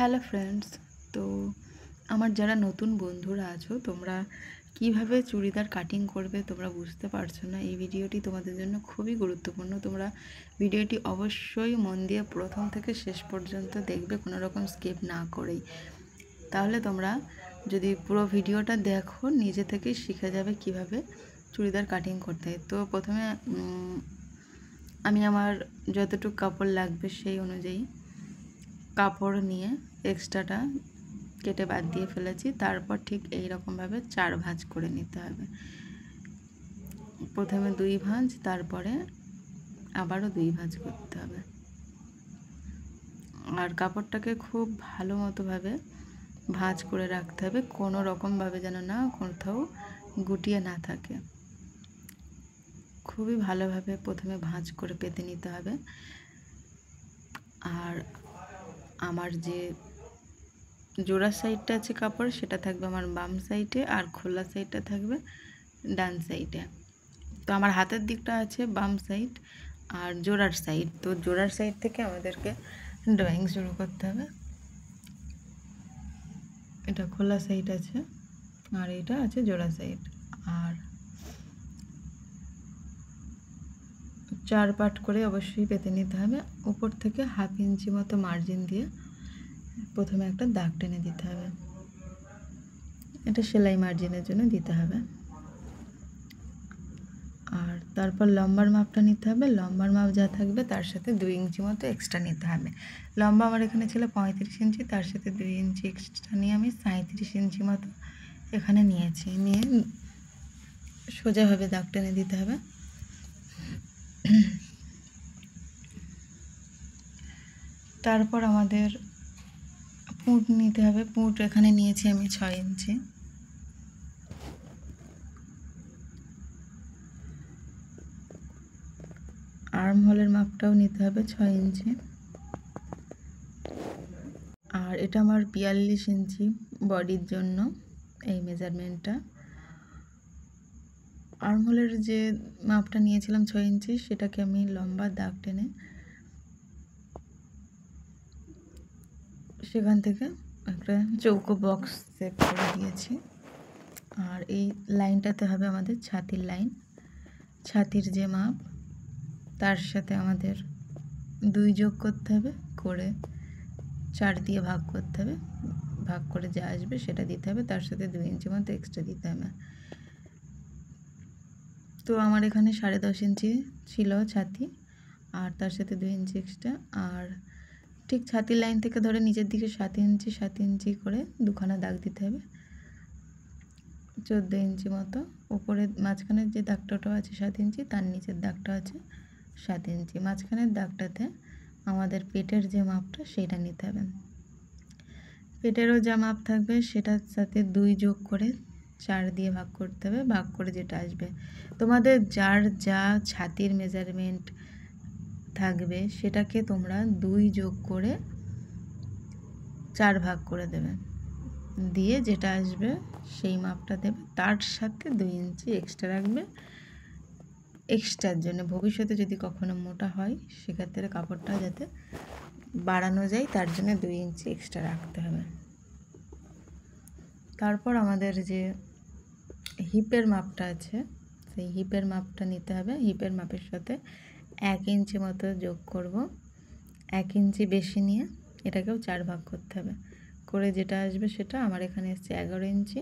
Hello friends. তো আমার যারা নতুন বন্ধুরা আছো, তোমরা কিভাবে চুড়িদার কাটিং করবে তোমরা বুঝতে পারছো না, এই ভিডিওটি তোমাদের জন্য খুবই গুরুত্বপূর্ণ। তোমরা ভিডিওটি অবশ্যই মন দিয়ে প্রথম থেকে শেষ পর্যন্ত দেখবে, কোনো রকম স্কিপ না করেই। তাহলে তোমরা যদি পুরো ভিডিওটা দেখো নিজে থেকেই শিখে যাবে কিভাবে চুড়িদার কাটিং করতে হয়। তো প্রথমে আমি আমার যতটুকু কাপড় লাগবে সেই অনুযায়ী কাপড় নিয়ে এক্সট্রাটা কেটে বাদ দিয়ে ফেলেছি। তারপর ঠিক এই রকমভাবে 4 ভাঁজ করে নিতে হবে। প্রথমে 2 ভাঁজ, তারপরে আবারও 2 ভাঁজ করতে হবে। আর কাপড়টাকে খুব ভালো মতোভাবে ভাঁজ করে রাখতে হবে, কোনো রকমভাবে যেন না কোথাও গুটিয়ে না থাকে। খুবই ভালোভাবে প্রথমে ভাঁজ করে পেতে নিতে হবে। আর আমার যে জোড়া সাইডটা আছে কাপড়, সেটা থাকবে আমার বাম সাইডে, আর খোলা সাইডটা থাকবে ডান সাইডে। তো আমার হাতের দিকটা আছে বাম সাইড আর জোড়ার সাইড। তো জোড়ার সাইড থেকে আমাদেরকে ড্রয়িং শুরু করতে হবে। এটা খোলা সাইড আছে আর এটা আছে জোড়া সাইড। আর 4 পার্ট করে অবশ্যই পেতে নিতে হবে। উপর থেকে 1/2 ইঞ্চি মতো মার্জিন দিয়ে প্রথমে একটা দাগ টেনে দিতে হবে। এটা সেলাই মার্জিনের জন্য দিতে হবে। আর তারপর লম্বার মাপটা নিতে হবে। লম্বার মাপ যা থাকবে তার সাথে 2 ইঞ্চি মতো এক্সট্রা নিতে হবে। লম্বা আমার এখানে ছিল 35 ইঞ্চি, তার সাথে 2 ইঞ্চি এক্সট্রা নিয়ে আমি 37 ইঞ্চি মতো এখানে নিয়েছি। নিয়ে সোজাভাবে দাগ টেনে দিতে হবে। তারপর আমাদের পুঁট নিতে হবে। পুঁট এখানে নিয়েছি আমি 6 ইঞ্চি। আর্ম হোলের মাপটাও নিতে হবে 6 ইঞ্চি। আর এটা আমার 42 ইঞ্চি বডির জন্য এই মেজারমেন্টটা। আর্ম হোলের যে মাপটা নিয়েছিলাম 6 ইঞ্চি, সেটাকে আমি লম্বা দাগ টেনে সেখান থেকে একটা চৌকো বক্স সেট করে দিয়েছি। আর এই লাইনটাতে হবে আমাদের ছাতির লাইন। ছাতির যে মাপ তার সাথে আমাদের 2 যোগ করতে হবে, করে 4 দিয়ে ভাগ করতে হবে। ভাগ করে যা আসবে সেটা দিতে হবে, তার সাথে 2 ইঞ্চি মতো এক্সট্রা দিতে হবে। তো আমার এখানে 10.5 ইঞ্চি ছিল ছাতি, আর তার সাথে 2 ইঞ্চি এক্সট্রা। আর ঠিক ছাতির লাইন থেকে ধরে নিচের দিকে 7 ইঞ্চি 7 ইঞ্চি করে দুখানা দাগ দিতে হবে, 14 ইঞ্চি মতো। উপরে মাঝখানের যে দাগটাও আছে 7 ইঞ্চি, তার নিচের দাগটা আছে 7 ইঞ্চি। মাঝখানের দাগটাতে আমাদের পেটের যে মাপটা সেটা নিতে হবে। পেটেরও যা মাপ থাকবে সেটার সাথে 2 যোগ করে 4 দিয়ে ভাগ করতে হবে। ভাগ করে যেটা আসবে, তোমাদের যার যা ছাতির মেজারমেন্ট থাকবে সেটাকে তোমরা 2 যোগ করে 4 ভাগ করে দেবে। দিয়ে যেটা আসবে সেই মাপটা দেবে, তার সাথে 2 ইঞ্চি এক্সট্রা রাখবে এক্সট্রার জন্য। ভবিষ্যতে যদি কখনো মোটা হয় সেক্ষেত্রে কাপড়টা যাতে বাড়ানো যায়, তার জন্য 2 ইঞ্চি এক্সট্রা রাখতে হবে। তারপর আমাদের যে হিপের মাপটা আছে সেই হিপের মাপটা নিতে হবে। হিপের মাপের সাথে 1 ইঞ্চি মতো যোগ করব। 1 ইঞ্চি বেশি নিয়ে এটাকেও 4 ভাগ করতে হবে। করে যেটা আসবে সেটা আমার এখানে এসছে 11 ইঞ্চি।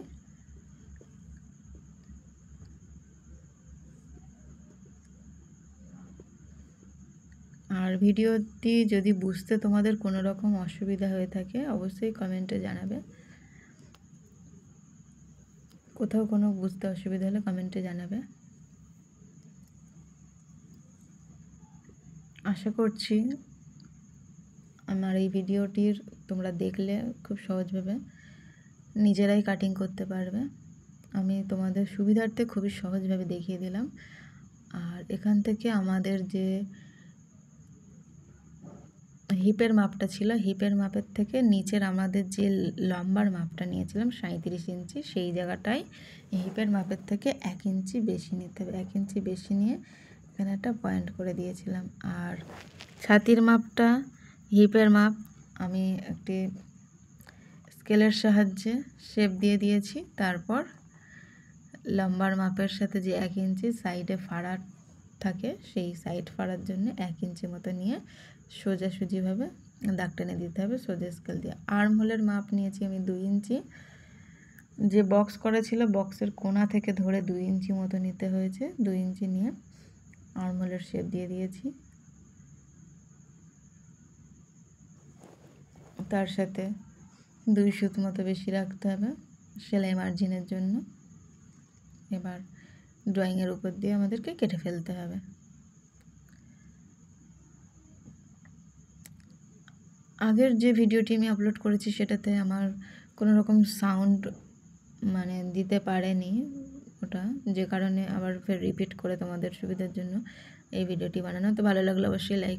আর ভিডিওটি যদি বুঝতে তোমাদের কোনো রকম অসুবিধা হয়ে থাকে অবশ্যই কমেন্টে জানাবে। কোথাও কোনো বুঝতে অসুবিধা হলে কমেন্টে জানাবে। আশা করছি আমার এই ভিডিওটির তোমরা দেখলে খুব সহজভাবে নিজেরাই কাটিং করতে পারবে। আমি তোমাদের সুবিধার্থে খুবই সহজভাবে দেখিয়ে দিলাম। আর এখান থেকে আমাদের যে হিপের মাপটা ছিল, হিপের মাপের থেকে নিচের আমাদের যে লম্বার মাপটা নিয়েছিলাম 37 ইঞ্চি, সেই জায়গাটায় হিপের মাপের থেকে 1 ইঞ্চি বেশি নিতে হবে। 1 ইঞ্চি বেশি নিয়ে এখানে একটা পয়েন্ট করে দিয়েছিলাম। আর ছাতির মাপটা হিপের মাপ আমি একটি স্কেলের সাহায্যে শেপ দিয়ে দিয়েছি। তারপর লম্বার মাপের সাথে যে 1 ইঞ্চি সাইডে ফাড়া থাকে সেই সাইড ফাড়ার জন্য 1 ইঞ্চি মতো নিয়ে সোজাসুজিভাবে দাগ টেনে দিতে হবে সোজা স্কেল দিয়ে। আর্ম হোলের মাপ নিয়েছি আমি 2 ইঞ্চি। যে বক্স করা ছিল বক্সের কোণা থেকে ধরে 2 ইঞ্চি মতো নিতে হয়েছে। 2 ইঞ্চি নিয়ে আর্ম হোলের শেপ দিয়ে দিয়েছি। তার সাথে 2 সুত মতো বেশি রাখতে হবে সেলাই মার্জিনের জন্য। এবার ড্রয়িংয়ের উপর দিয়ে আমাদেরকে কেটে ফেলতে হবে। আগের যে ভিডিওটি আমি আপলোড করেছি সেটাতে আমার কোনো রকম সাউন্ড দিতে পারেনি ওটা, যে কারণে আবার ফের রিপিট করে তোমাদের সুবিধার জন্য এই ভিডিওটি বানানো। তো ভালো লাগলে অবশ্যই লাইক